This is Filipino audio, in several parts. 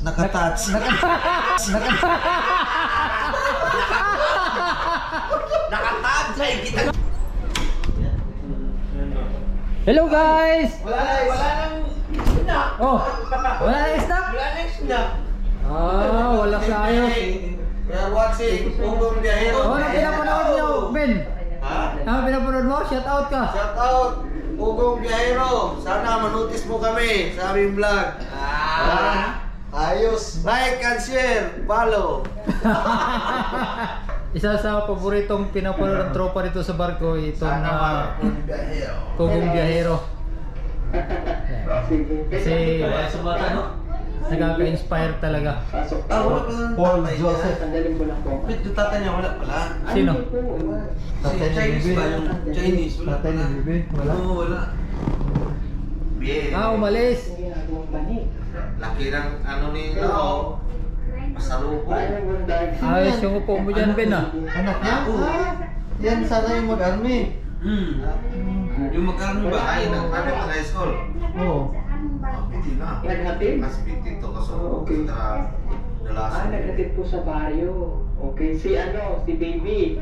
Nakatouch. Nakatouch ay kita. Hello guys! Wala nang snack. Oh, wala na snack? Wala nang snack. Wala tayo. We are watching Pugong Biyahero. Ano pinapanood niyo, Ben? Ha? Ano pinapanood mo? Shout out ka. Shout out Pugong Biyahero. Sana manutis mo kami sa aming vlog. Ayos. Like and share. Follow. Isa sa paboritong pinapanood ng tropa dito sa barko itong Pugong Biyahero. Kasi nagkaka-inspire talaga. Paul Joseph. Yung tatay niya wala pala. Sino? Chinese ba yung Chinese? Tatay ni Bibi? Wala. Oo, wala. Umalis. Laki ng ano ni Lao. Pasalubong. Ayos yung upo mo dyan, Ben ah. Anak niya? Yan sana yung mag-army. Yung mag-army ba? Ay, nag-army pa high school. Oo. Piti na. Mas piti to kasi dalasan. Naghatid po sa baryo. Okay, si Baby.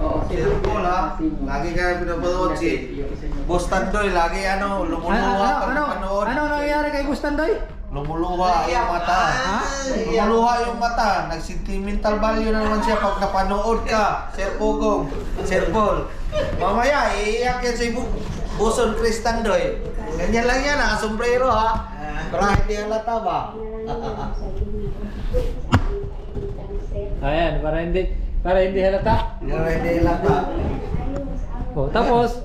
Oo, Si Paul ha, lagi kaya pinapanood si Boss Tandoy, lagi lumuluha pag napanood. Ano nangyayari kay Bustandoy? Lumuluha yung mata. Lumuluha yung mata. Nag-sentimental value na naman siya pag napanood ka, Sir Pugong, Sir Paul. Mamaya, iiyak yan si Buson Chris Tandoy. Ganyan lang yan, nakasombrero ha. Para hindi halata ba? Ayan, para hindi halata. Para hindi halata. Oh, tapos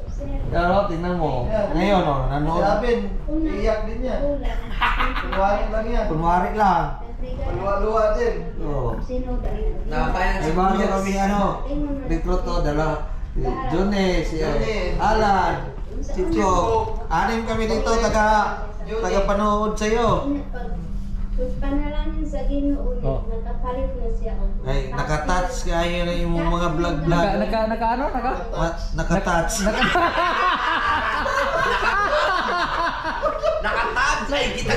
Pero tingnan mo, ngayon nanood. Sabin, iiyak din yan. Kunwari lang yan. Kunwari lang. Luwa-luwa din. Oo. May bago kami recruito, dala. Si Johnny, si Alan, si Chok. Anim kami dito, taga-panood sa'yo. Panalangin sa Ginoo niya, nakapalit na siya. Ay, nakatouch kayo na yung mga vlog-vlog. Nakatouch. Nakatouch ay kita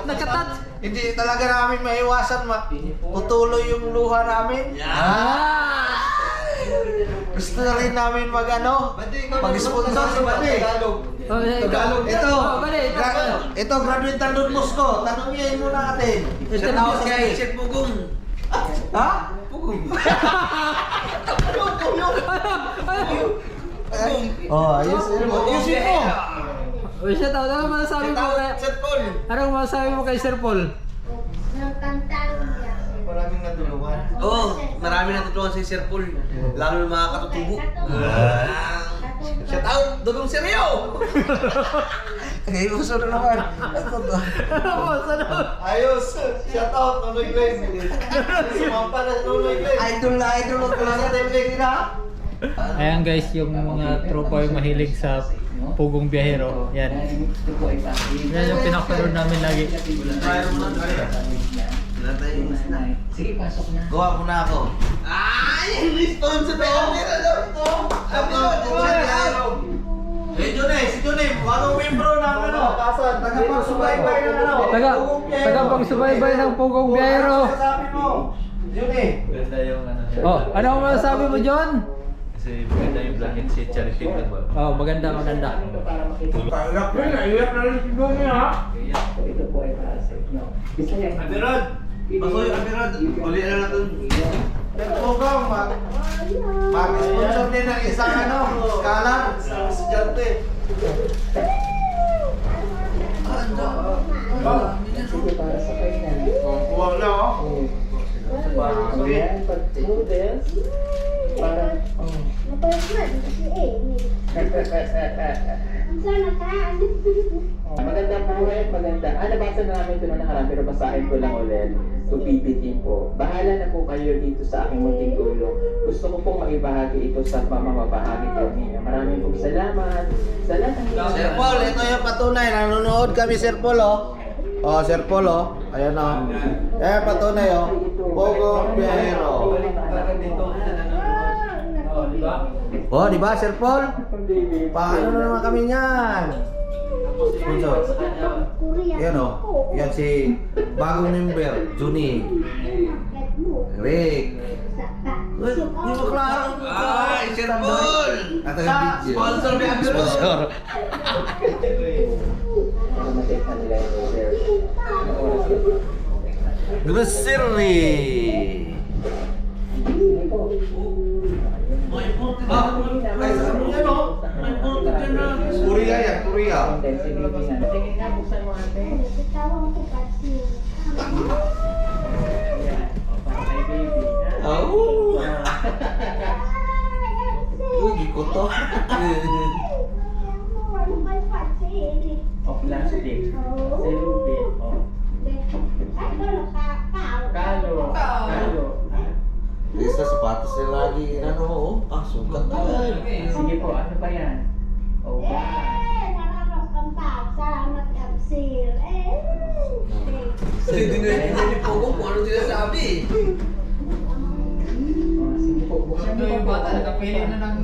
Nakatouch. Hindi talaga namin maiwasan putuloy yung luha namin. Gusto na rin namin mag-sponsor si Bade. Ito, graduate Tandon Mosco. Tanongin muna natin. Shout out kay Chef Pugong. Ha? Pugong. Ayusin mo. Shout out. Ano masasabi mo kay Sir Paul. Anong masasabi mo kay Sir Paul? Nagkantalo niya. Maraming natulungan. Marami natutulungan si Sir Paul. Lalo ng mga katutubo. Shout out, Dudong Seryo! Okay, gusto na naman. Ayos! Shout out, Nonoy Glenn. Sumampa na Nonoy Glenn. Idol ko lang sa TV na. Ayan guys, yung mga tropa yung mahilig sa Pugong Biyahero. Yan. Yan yung pinapanood namin lagi. Sige, pasok na. Gawa mo na ako. Ay! Responsibility na daw ito! Si Johnny, bagong membro ng tagapagsubaybay ng Tagapagsubaybay ng Pugong Biyahero. Sabi mo, Johnny. Ganda yung Ano ang masasabi mo, John? kasi maganda yung black and shade charity tingnan ba? Maganda. Para makita. Iyak na rin si Johnny ha. Ito po ay para sa inyo. Isa yan. Abirod! Pasoy, Abirod! Uli na natin. Pugong, mag-sponsor din ng isang scholar, isang estudyante. Sige, para sa kanya. Kuwag na Ayan, pag noodles. Para, Napagod kasi Ang sana kaan. Magandang buhay, maganda. Nabasa na namin ito na nakaraan, pero basahin ko lang ulit. To PPT po. Bahala na po kayo dito sa aking munting tulong. Gusto ko pong maibahagi ito sa mamamabahagi po ninyo. Maraming pong salamat. Sa lahat ng Sir Paul, ito yung patunay. Nanonood kami, Sir Paul, Sir Paul, Ayan, patunay, Pugong Biyahero. Di ba, Sir Paul? Paano na naman kami niyan? Sponsor. Korea. Yan o. Yan si bagong member, Juni. Rick. Uy, hindi mo klaro. Ay, Sir Paul! At ang video. Sponsor ni Agro! Sponsor. Para ma-check na nila yung order. Anong oras yun? Grocery. Sige po. Ay, sabi niya, no? May pulot dyan na. Korea yan, Korea. Intensive living na. Tingin nga, buksan mo ate. Tawag ko kasi. Ayan. O, para kay baby. Oh. Uy, di ko to. O, plastic. Celluloid. O. Kalo. Isa sapatos niya lagi. Ano, oh. Ah, sugat na. Sige po, ano pa yan? O, ba? Kasi dinay ni Pogo kung ano sinasabi. O, sige po, buksan Ano niyo yung po. bata nakapili na ng